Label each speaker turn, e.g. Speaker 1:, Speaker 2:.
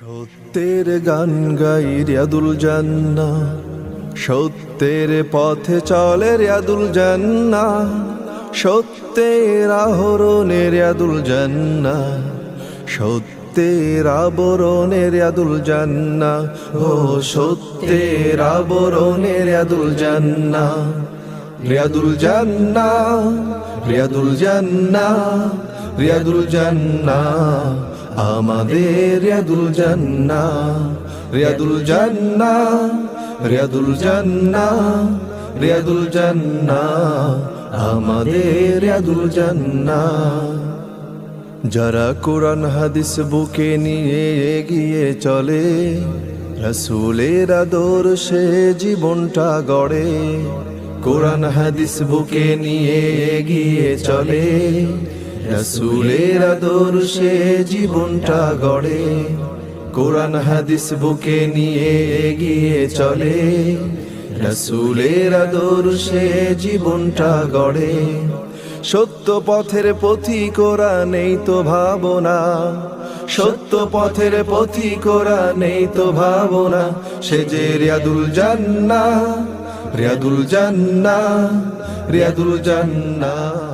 Speaker 1: সত্যের গান গাই রিয়াদুল জান্নাহ, সত্যের পথে চলে রিয়াদুল জান্নাহ, সত্যের আহরণে রিয়াদুল জান্নাহ, সত্যের আবরণে রিয়াদুল জান্নাহ, ও সত্যের আবরণে রিয়াদুল জান্নাহ, রিয়াদুল জান্নাহ, রিয়াদুল জান্নাহ, রিয়াদুল জান্নাহ, আমাদের রিয়াদুল জান্নাহ, রিয়াদুল জান্নাহ, রিয়াদুল জান্নাহ, রিয়াদুল জান্নাহ, আমাদের রিয়াদুল জান্নাহ। যারা কোরআন হাদিস বুকে নিয়ে এগিয়ে চলে, রাসূলের আদর্শে জীবনটা গড়ে। কোরআন হাদিস বুকে নিয়ে এগিয়ে চলে, রাসূলের আদর্শে জীবনটা গড়ে। কোরআন হাদিস বুকে নিয়ে এগিয়ে চলে, রাসূলের আদর্শে জীবনটা গড়ে। সত্য পথের পথিক ওরা নেই তো ভাবনা, সত্য পথের পথিক ওরা নেই তো ভাবনা। সে যে রিয়াদুল জান্নাহ, রিয়াদুল জান্নাহ, রিয়াদুল জান্নাহ।